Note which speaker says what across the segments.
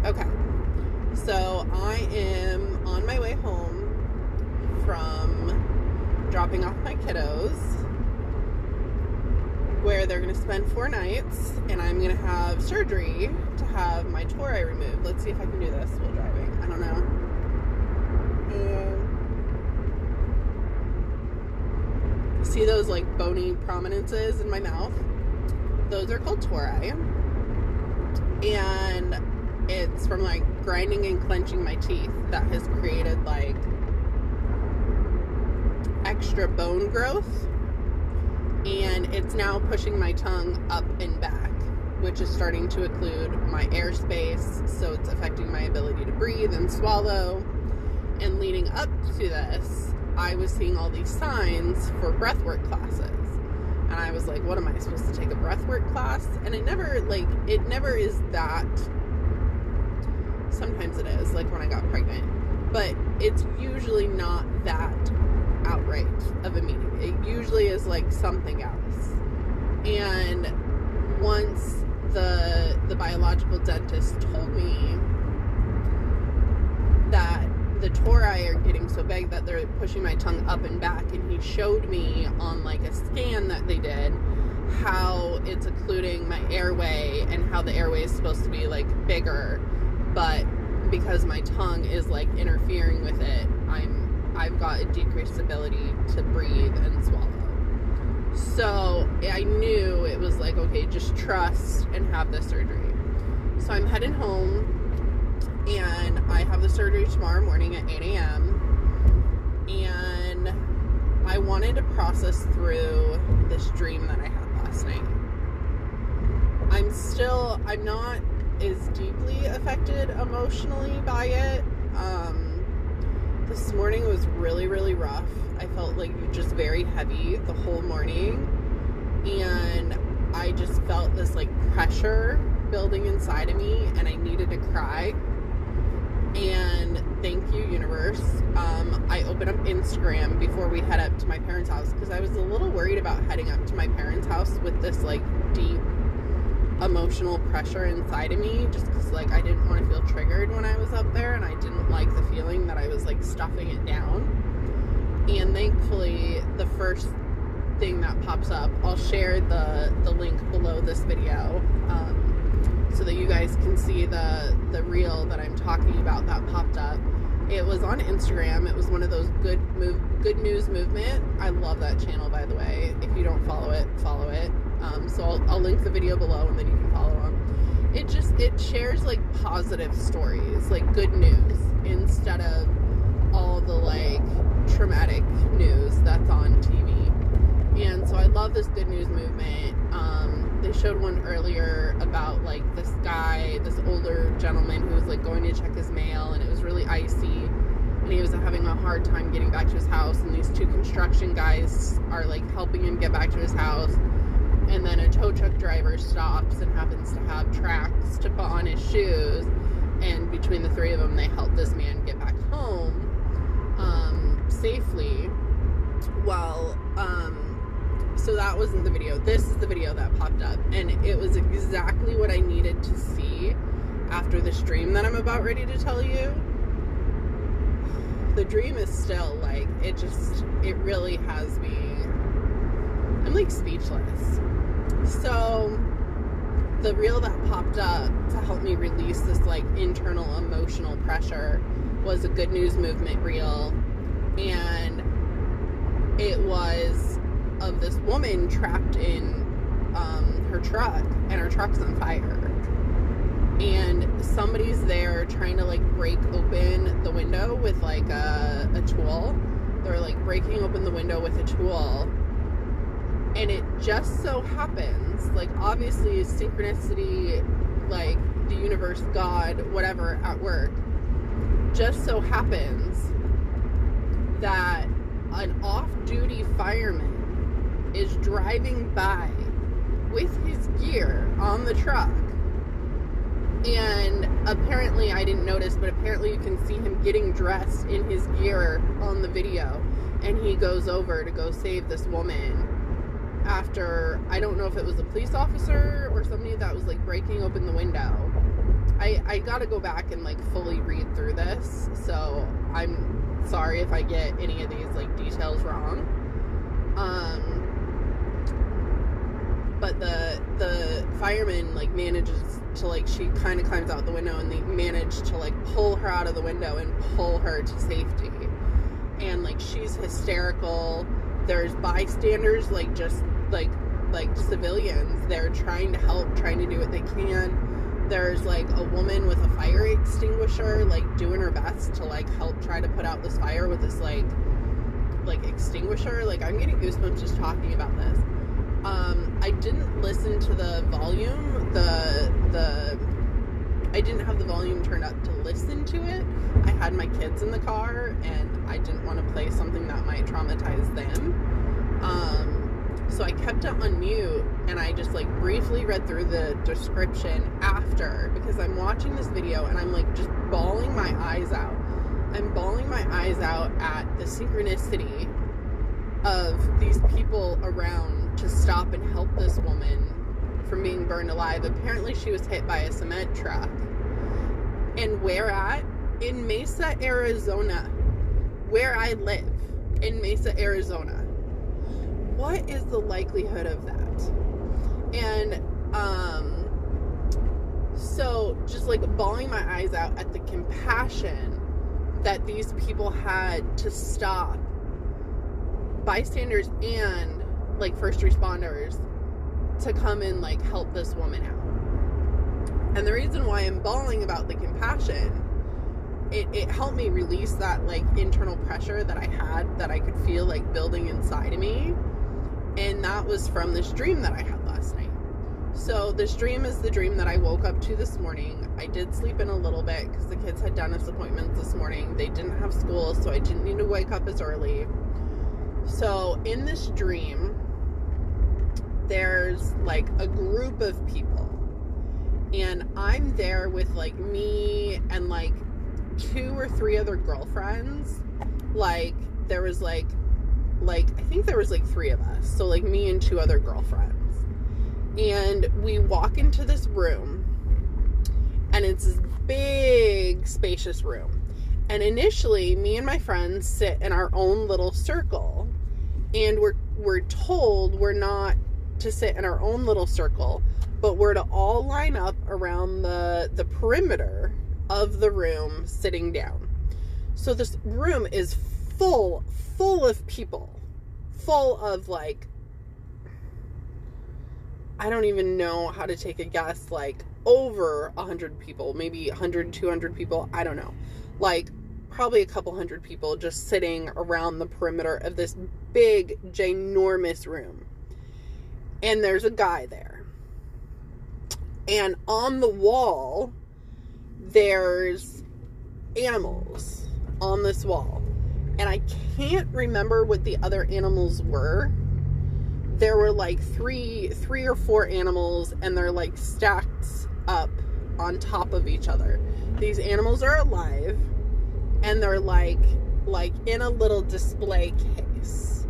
Speaker 1: Okay, so I am on my way home from dropping off my kiddos, where they're going to spend 4 nights, and I'm going to have surgery to have my tori removed. Let's see if I can do this while driving. I don't know. See those like bony prominences in my mouth? Those are called tori. And it's from like grinding and clenching my teeth that has created like extra bone growth. And it's now pushing my tongue up and back, which is starting to occlude my airspace, so it's affecting my ability to breathe and swallow. And leading up to this, I was seeing all these signs for breathwork classes. And I was like, what am I supposed to take a breathwork class? And it never is that. Sometimes it is, like when I got pregnant. But it's usually not that outright of a meaning. It usually is like something else. And once the biological dentist told me that the tori are getting so big that they're pushing my tongue up and back, and he showed me on like a scan that they did how it's occluding my airway and how the airway is supposed to be like bigger, but because my tongue is like interfering with it, I've got a decreased ability to breathe and swallow. So I knew it was like, okay, just trust and have the surgery. So I'm heading home, and I have the surgery tomorrow morning at 8 a.m. And I wanted to process through this dream that I had last night. I'm not as deeply affected emotionally by it. This morning was really, really rough. I felt like just very heavy the whole morning. And I just felt this like pressure building inside of me, and I needed to cry. And thank you, universe. I opened up Instagram before we head up to my parents' house, because I was a little worried about heading up to my parents' house with this like deep emotional pressure inside of me, just because like I didn't want to feel triggered when I was up there, and I didn't like the feeling that I was like stuffing it down. And thankfully, the first thing that pops up, I'll share the link below this video, so that you guys can see the reel that I'm talking about that popped up. It was on Instagram. It was one of those Good News Movement. I love that channel, by the way. If you don't follow it, follow it. So I'll link the video below, and then you can follow them. It shares like positive stories, like good news, instead of all the like traumatic news that's on TV. And so I love this Good News Movement. They showed one earlier about like this guy, this older gentleman who was like going to check his mail, and it was really icy, and he was having a hard time getting back to his house, and these 2 construction guys are like helping him get back to his house. And then a tow truck driver stops and happens to have tracks to put on his shoes, and between the 3 of them, they help this man get back home safely. Well, so that wasn't the video. This is the video that popped up, and it was exactly what I needed to see after this dream that I'm about ready to tell you. The dream is still like, it really has me, I'm like speechless. So the reel that popped up to help me release this like internal emotional pressure was a Good News Movement reel, and it was of this woman trapped in her truck, and her truck's on fire, and somebody's there trying to like break open the window with like a tool. They're like breaking open the window with a tool. And it just so happens, like obviously synchronicity, like the universe, God, whatever, at work, just so happens that an off-duty fireman is driving by with his gear on the truck. And apparently, I didn't notice, but apparently you can see him getting dressed in his gear on the video. And he goes over to go save this woman after, I don't know if it was a police officer or somebody that was like breaking open the window. I gotta go back and like fully read through this, so I'm sorry if I get any of these like details wrong. But the fireman like manages to like, she kind of climbs out the window, and they manage to like pull her out of the window and pull her to safety. And like she's hysterical. There's bystanders, like just like civilians. They're trying to help, trying to do what they can. There's like a woman with a fire extinguisher, like doing her best to like help try to put out this fire with this like extinguisher. Like, I'm getting goosebumps just talking about this. I didn't listen to the volume. I didn't have the volume turned up to listen to it. I had my kids in the car, and I didn't want to play something that might traumatize them. So I kept it on mute, and I just like briefly read through the description after, because I'm watching this video and I'm like just bawling my eyes out. I'm bawling my eyes out at the synchronicity of these people around to stop and help this woman from being burned alive. Apparently she was hit by a cement truck. And where at? In Mesa, Arizona. Where I live. In Mesa, Arizona. What is the likelihood of that? And, so just like bawling my eyes out at the compassion that these people had to stop bystanders and like first responders to come and like help this woman out. And the reason why I'm bawling about the compassion, it helped me release that like internal pressure that I had, that I could feel like building inside of me. And that was from this dream that I had last night. So this dream is the dream that I woke up to this morning. I did sleep in a little bit because the kids had dentist appointments this morning. They didn't have school, so I didn't need to wake up as early. So in this dream, there's like a group of people, and I'm there with like me and like 2 or 3 other girlfriends. Like there was like I think there was like 3 of us, so like me and 2 other girlfriends. And we walk into this room, and it's this big spacious room, and initially me and my friends sit in our own little circle, and we're told we're not to sit in our own little circle, but we're to all line up around the perimeter of the room sitting down. So this room is full of people, full of like, I don't even know how to take a guess, like over 100 people, maybe 100, 200 people, I don't know. Like probably a couple hundred people just sitting around the perimeter of this big, ginormous room. And there's a guy there. And on the wall, there's animals on this wall. And I can't remember what the other animals were. There were like three or 4 animals, and they're like stacked up on top of each other. These animals are alive, and they're like in a little display case.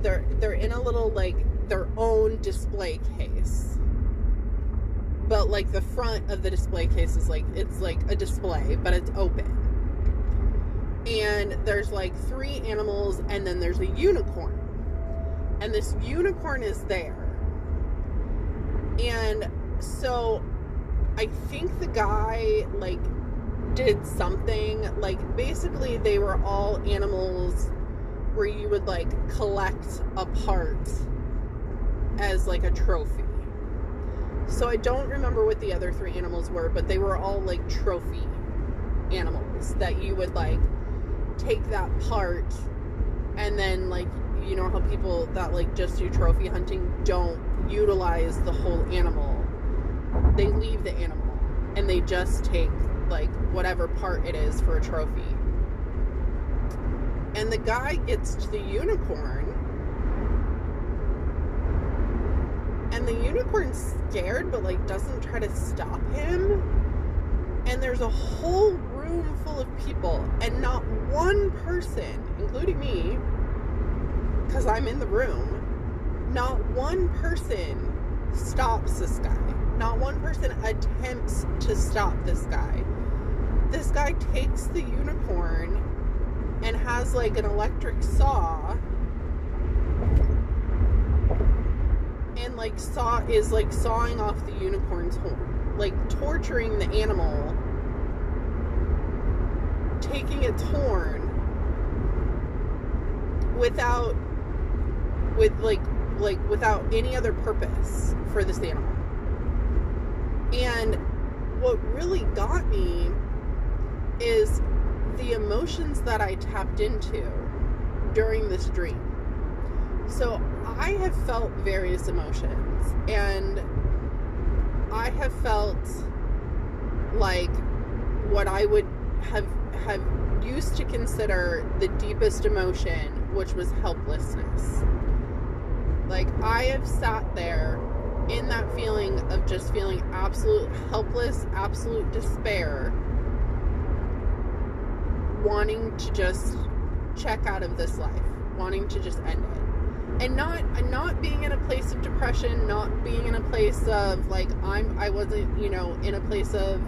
Speaker 1: They're in a little like their own display case. But like the front of the display case is like, it's like a display, but it's open. And there's like 3 animals, and then there's a unicorn. And this unicorn is there. And so I think the guy like did something, like basically they were all animals where you would like collect a part as like a trophy. So I don't remember what the other 3 animals were, but they were all like trophy animals that you would like take that part, and then like, you know how people that like just do trophy hunting don't utilize the whole animal. They leave the animal and they just take like whatever part it is for a trophy. And the guy gets to the unicorn, and the unicorn's scared, but like doesn't try to stop him. And there's a whole room full of people, and not one person, including me, because I'm in the room, not one person stops this guy. Not one person attempts to stop this guy. This guy takes the unicorn and has like an electric saw and like is sawing off the unicorn's horn, like torturing the animal, taking its horn without any other purpose for this animal. And what really got me is the emotions that I tapped into during this dream. So I have felt various emotions, and I have felt like what I would have used to consider the deepest emotion, which was helplessness. Like, I have sat there in that feeling of just feeling absolute helpless, absolute despair, wanting to just check out of this life, wanting to just end it. And not being in a place of depression, not being in a place of like I wasn't, in a place of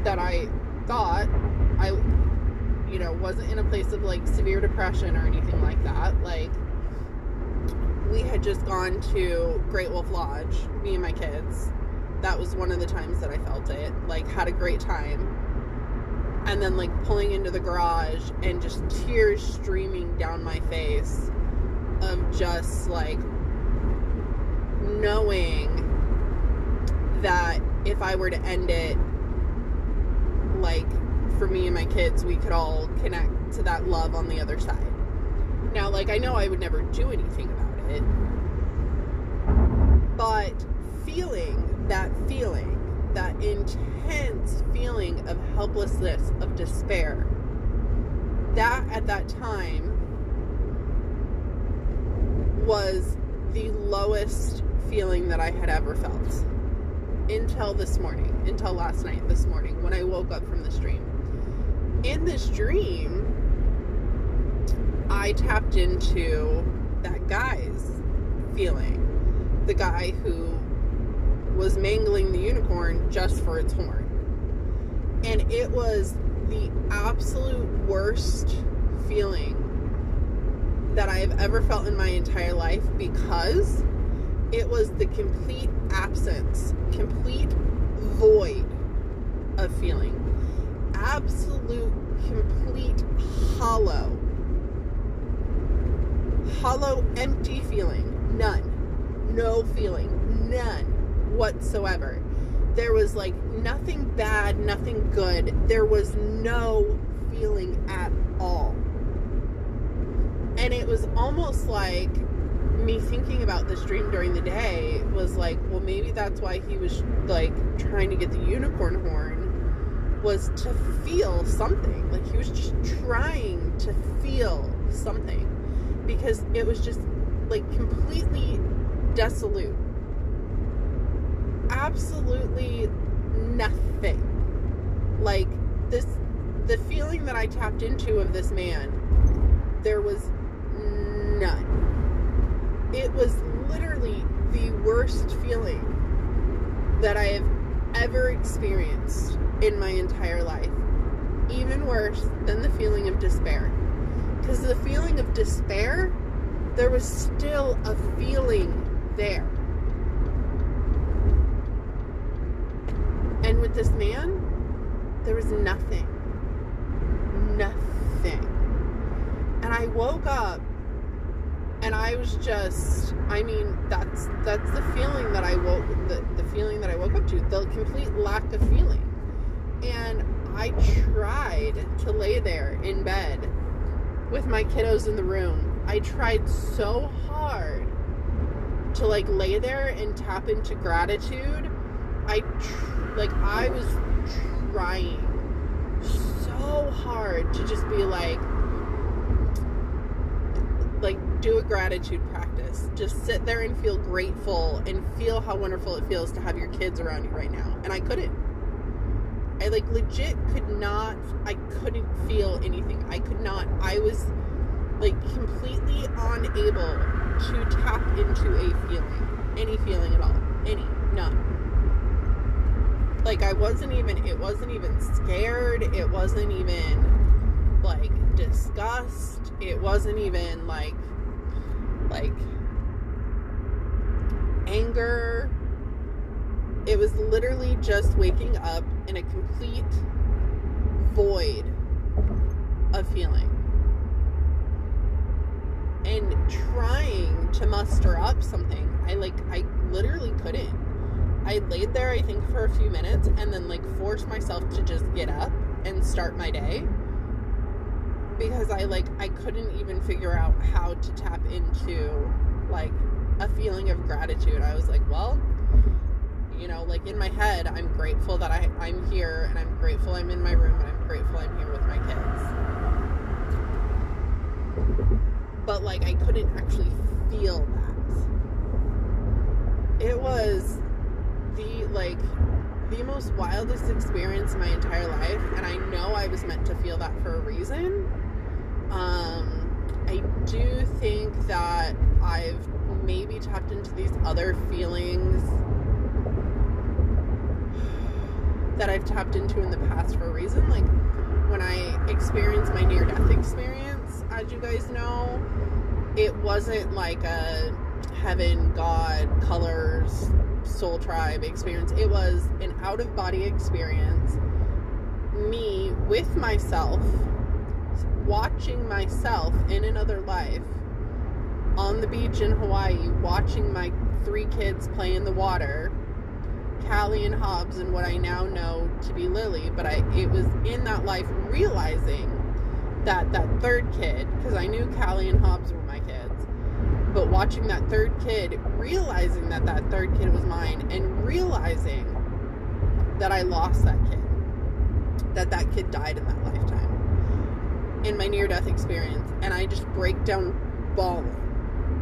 Speaker 1: that I thought I wasn't in a place of like severe depression or anything like that. Like, we had just gone to Great Wolf Lodge, me and my kids. That was one of the times that I felt it. Like, had a great time. And then like pulling into the garage and just tears streaming down my face of just like knowing that if I were to end it, like, for me and my kids, we could all connect to that love on the other side. Now, like, I know I would never do anything about it, but feeling that intense feeling of helplessness, of despair, that at that time was the lowest feeling that I had ever felt until last night, this morning, when I woke up from this dream. In this dream, I tapped into that guy's feeling. The guy who was mangling the unicorn just for its horn. And it was the absolute worst feeling that I have ever felt in my entire life, because it was the complete absence, complete void of feeling. Absolute, complete hollow, empty feeling. None. No feeling. None whatsoever. There was like nothing bad, nothing good. There was no feeling at all. And it was almost like me thinking about this dream during the day was like, well, maybe that's why he was like trying to get the unicorn horn, was to feel something. Like, he was just trying to feel something, because it was just like completely desolate. Absolutely nothing. Like, the feeling that I tapped into of this man, there was none. It was literally the worst feeling that I have ever experienced in my entire life. Even worse than the feeling of despair. Because the feeling of despair, there was still a feeling there. And with this man, there was nothing. Nothing. And I woke up and I was just, I mean, that's the feeling that I woke up to, the complete lack of feeling. And I tried to lay there in bed with my kiddos in the room. I tried so hard to like lay there and tap into gratitude. I was trying so hard to just be like do a gratitude practice. Just sit there and feel grateful and feel how wonderful it feels to have your kids around you right now. And I couldn't. I legit couldn't feel anything. I was completely unable to tap into a feeling. any feeling at all. None. Like, it wasn't even scared. It wasn't even, like, disgust. It wasn't even, like, anger. It was literally just waking up in a complete void of feeling. And trying to muster up something. I literally couldn't. I laid there, I think, for a few minutes and then, like, forced myself to just get up and start my day. Because I couldn't even figure out how to tap into, like, a feeling of gratitude. I was like, well, you know, like, in my head, I'm grateful that I'm here, and I'm grateful I'm in my room, and I'm grateful I'm here with my kids. But, like, I couldn't actually feel that. It was the most wildest experience in my entire life, and I know I was meant to feel that for a reason. I do think that I've maybe tapped into these other feelings that I've tapped into in the past for a reason. Like, when I experienced my near-death experience, as you guys know, it wasn't like a heaven, God, colors, soul tribe experience. It was an out-of-body experience. Me with myself, watching myself in another life on the beach in Hawaii, watching my 3 kids play in the water, Callie and Hobbs and what I now know to be Lily. But it was in that life realizing that 3rd kid, because I knew Callie and Hobbs were my kids, but watching that 3rd kid, realizing that 3rd kid was mine, and realizing that I lost that kid, that kid died in that lifetime, in my near-death experience. And I just break down bawling.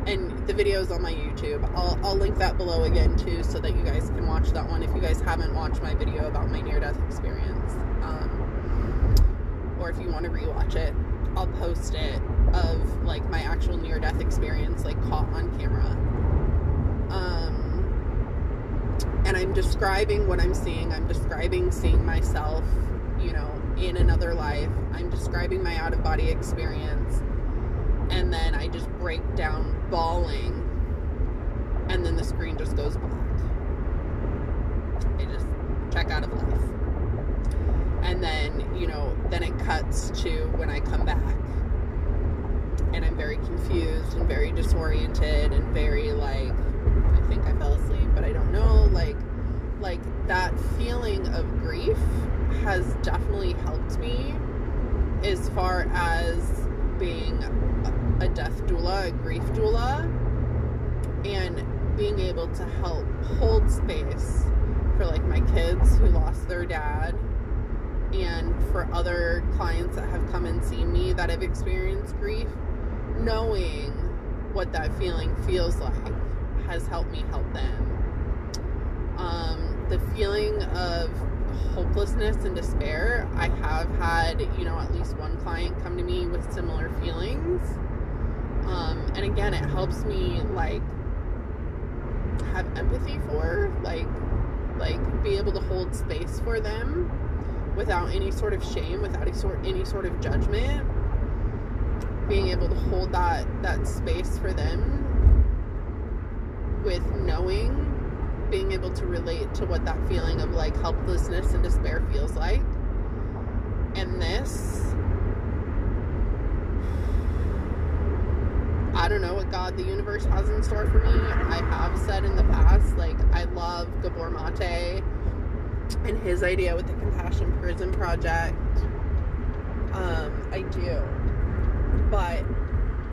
Speaker 1: And the video's on my YouTube. I'll link that below again too, so that you guys can watch that one if you guys haven't watched my video about my near-death experience. Or if you want to rewatch it, I'll post it, of, like, my actual near-death experience, like, caught on camera. And I'm describing what I'm seeing. I'm describing seeing myself, you know, in another life. I'm describing my out-of-body experience. And then I just break down bawling, and then the screen just goes black. I just check out of life. And then, you know, then it cuts to when I come back, and I'm very confused and very disoriented and very, like, I think I fell asleep, but I don't know. Like that feeling of grief has definitely helped me as far as being a death doula, a grief doula, and being able to help hold space for, like, my kids who lost their dad, and for other clients that have come and seen me that have experienced grief. Knowing what that feeling feels like has helped me help them. The feeling of hopelessness and despair, I have had, you know, at least one client come to me with similar feelings. And again, it helps me, like, have empathy for, like be able to hold space for them without any sort of shame, without any sort of judgment. Being able to hold that space for them with knowing, being able to relate to what that feeling of, like, helplessness and despair feels like. And this, I don't know what God, the universe, has in store for me. I have said in the past, like, I love Gabor Mate and his idea with the Compassion Prison Project. I do. But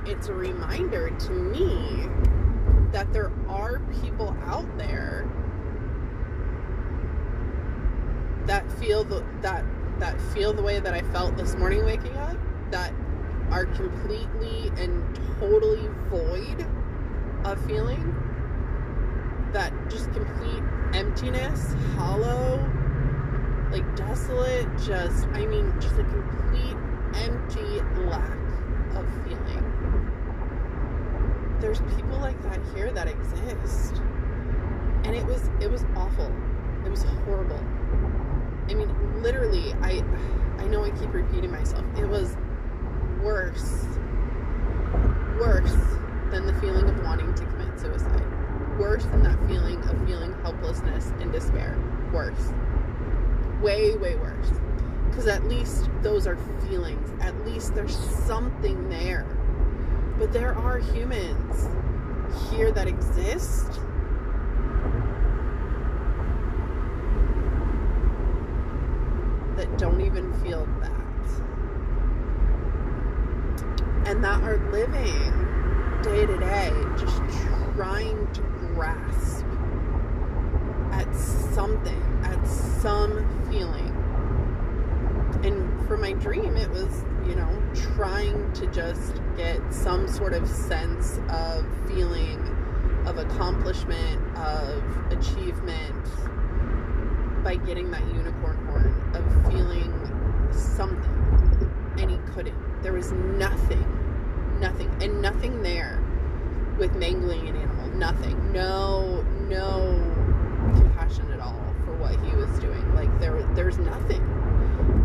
Speaker 1: it's a reminder to me that there are people out there that feel the way that I felt this morning waking up, that are completely and totally void of feeling, that just complete emptiness, hollow, like desolate, just a complete empty lack of feeling. There's people like that here that exist. And it was awful. It was horrible. I mean, literally, I know I keep repeating myself. It was worse than the feeling of wanting to commit suicide. Worse than that feeling of feeling helplessness and despair. Worse. Way, way worse. Because at least those are feelings. At least there's something there. But there are humans here that exist that don't even feel that. And that are living day to day just trying to grasp at something, at some feeling. And for my dream, it was, trying to just get some sort of sense of feeling, of accomplishment, of achievement by getting that unicorn horn, of feeling something. And he couldn't. There was nothing, and nothing there with mangling an animal. Nothing. No compassion at all for what he was doing. Like, there's nothing.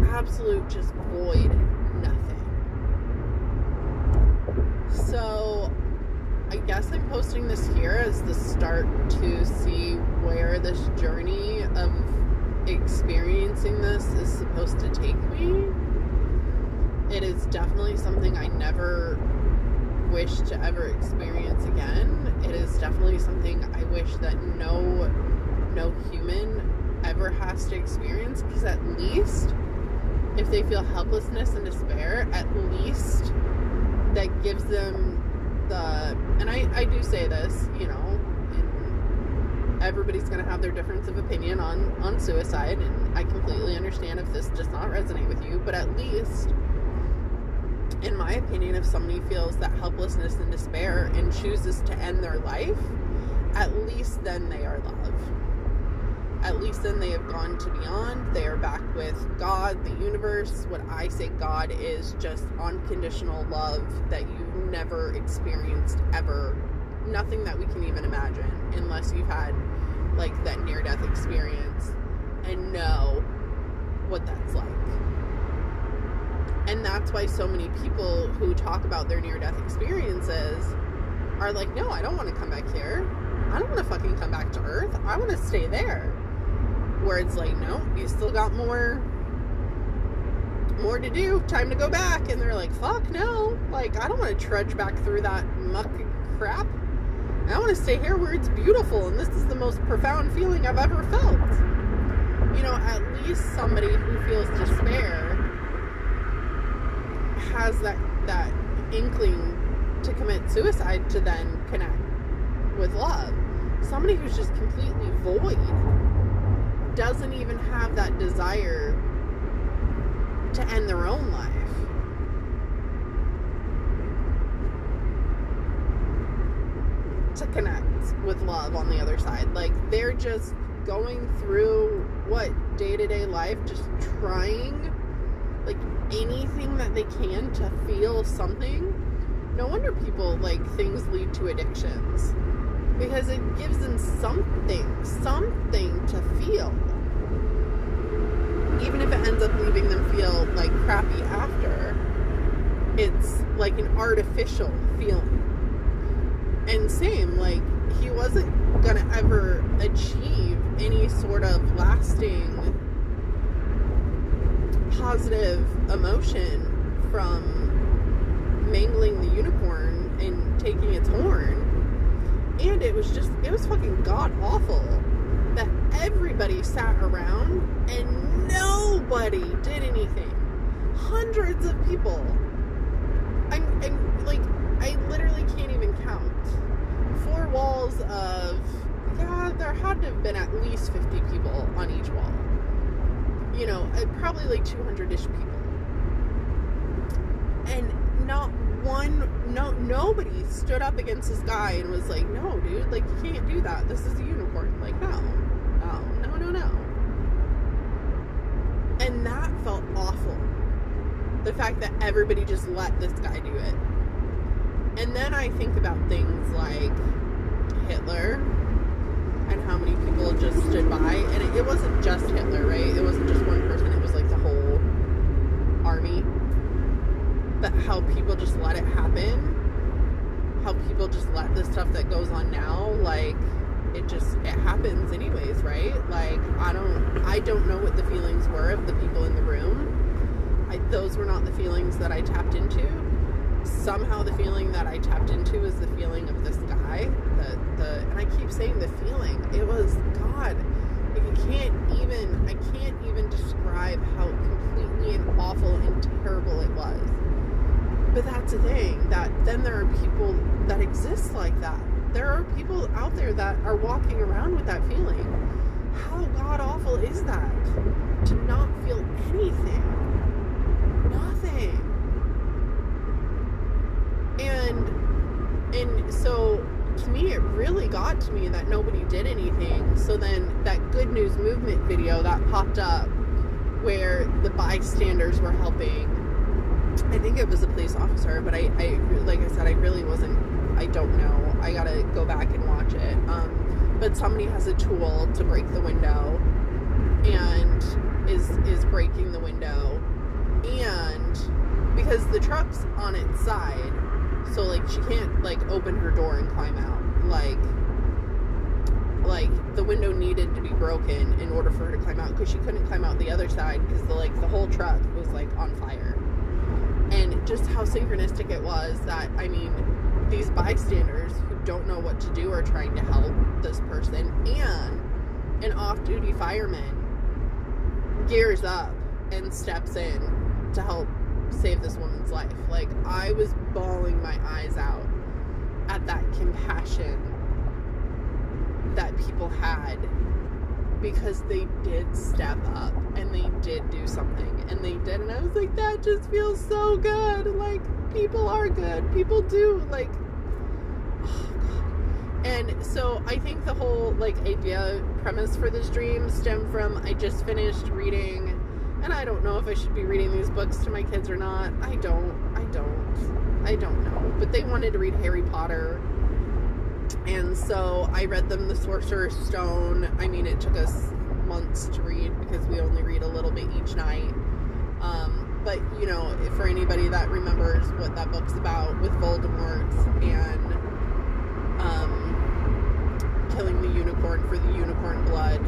Speaker 1: Absolute just void. Nothing. So I guess I'm posting this here as the start to see where this journey of experiencing this is supposed to take me. It is definitely something I never wish to ever experience again. It is definitely something I wish that no human ever has to experience, because at least if they feel helplessness and despair, at least that gives them and I do say this, and everybody's going to have their difference of opinion on suicide, and I completely understand if this does not resonate with you, but at least, in my opinion, if somebody feels that helplessness and despair and chooses to end their life, at least then they are loved. At least then they have gone to beyond. They are back with God, the universe. What I say God is just unconditional love that you've never experienced ever. Nothing that we can even imagine unless you've had like that near-death experience and know what that's like. And that's why so many people who talk about their near-death experiences are like, no, I don't want to come back here. I don't want to fucking come back to Earth. I want to stay there. Where it's like, no, you still got more to do. Time to go back. And they're like, fuck no. Like, I don't want to trudge back through that muck crap. I want to stay here where it's beautiful. And this is the most profound feeling I've ever felt. At least somebody who feels despair has that inkling to commit suicide to then connect with love. Somebody who's just completely void doesn't even have that desire to end their own life. To connect with love on the other side. Like, they're just going through day-to-day life, just trying like anything that they can to feel something. No wonder people things lead to addictions, because it gives them something to feel, even if it ends up leaving them feel like crappy after. It's like an artificial feeling. And same, he wasn't gonna ever achieve any sort of lasting positive emotion from mangling the unicorn and taking its horn. And it was fucking god awful that everybody sat around and nobody did anything. Hundreds of people. I literally can't even count. 4 walls of, there had to have been at least 50 people on each wall. Probably 200-ish people. And nobody stood up against this guy and was like, no, dude, you can't do that. This is a unicorn. No. And that felt awful. The fact that everybody just let this guy do it. And then I think about things like Hitler. and how many people just stood by. And it wasn't just Hitler, right? It wasn't just one person. It was like the whole army. But how people just let it happen. How people just let the stuff that goes on now, like, it happens anyways, right? Like, I don't know what the feelings were of the people in the room. Those were not the feelings that I tapped into. Somehow the feeling that I tapped into is the feeling of this guy. And I keep saying the feeling. It was God. Like, I can't even describe how completely and awful and terrible it was. But that's the thing, that then there are people that exist like that. There are people out there that are walking around with that feeling. How god-awful is that? To not feel anything. Nothing. And so, to me, it really got to me that nobody did anything. So then, that Good News Movement video that popped up, where the bystanders were helping, I think it was a police officer, but I like I said, I really wasn't, I don't know. I gotta go back and watch it. But somebody has a tool to break the window and is breaking the window. And because the truck's on its side, so like she can't like open her door and climb out. Like the window needed to be broken in order for her to climb out, because she couldn't climb out the other side because the whole truck was like on fire. And just how synchronistic it was that, I mean, these bystanders who don't know what to do are trying to help this person, and an off-duty fireman gears up and steps in to help save this woman's life. Like, I was bawling my eyes out at that compassion that people had, because they did step up and they did do something, and they did, and I was like, that just feels so good. Like, people are good, people do, like, oh God. And so I think the whole like idea premise for this dream stemmed from, I just finished reading, and I don't know if I should be reading these books to my kids or not. I don't know, but they wanted to read Harry Potter. And so I read them The Sorcerer's Stone. I mean, it took us months to read because we only read a little bit each night. But, you know, for anybody that remembers what that book's about with Voldemort and killing the unicorn for the unicorn blood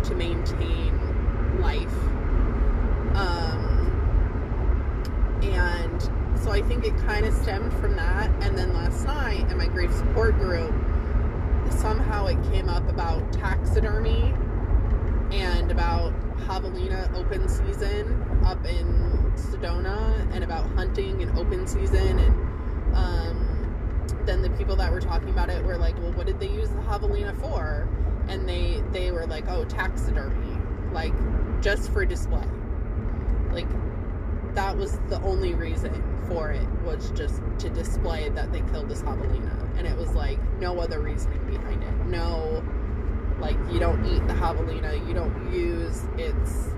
Speaker 1: to maintain life. And so I think it kind of stemmed from that. And then last night in my grief support group, somehow it came up about taxidermy and about javelina open season up in Sedona, and about hunting and open season. And then the people that were talking about it were like, well, what did they use the javelina for? And they were like, oh, taxidermy, like just for display. Like, that was the only reason for it, was just to display that they killed this javelina. And it was like no other reasoning behind it. No, like, you don't eat the javelina, you don't use its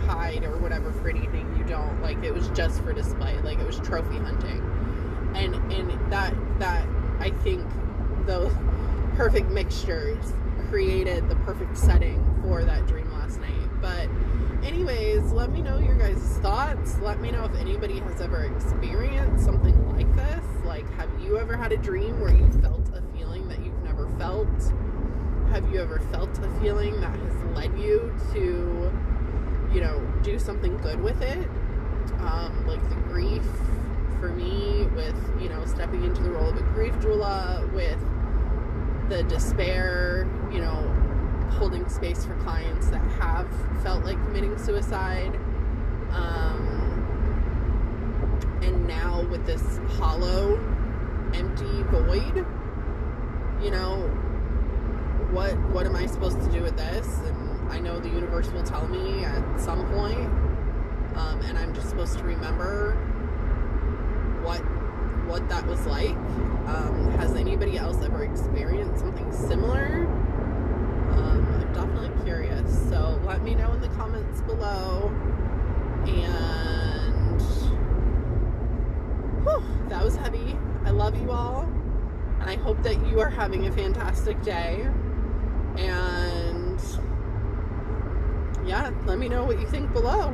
Speaker 1: hide or whatever for anything, you don't, like, it was just for display, like it was trophy hunting. And that I think those perfect mixtures created the perfect setting for that dream last night. But anyways, let me know your guys' thoughts. Let me know if anybody has ever experienced something like this. Like, have you ever had a dream where you felt a feeling that you've never felt? Have you ever felt a feeling that has led you to, you know, do something good with it? Like the grief for me with, you know, stepping into the role of a grief doula, with the despair, you know, holding space for clients that have felt like committing suicide, and now with this hollow, empty void, you know, what am I supposed to do with this? And I know the universe will tell me at some point, and I'm just supposed to remember what that was like. Has anybody else ever experienced something similar? I'm definitely curious, so let me know in the comments below. And whew, that was heavy. I love you all, And I hope that you are having a fantastic day. And yeah, let me know what you think below.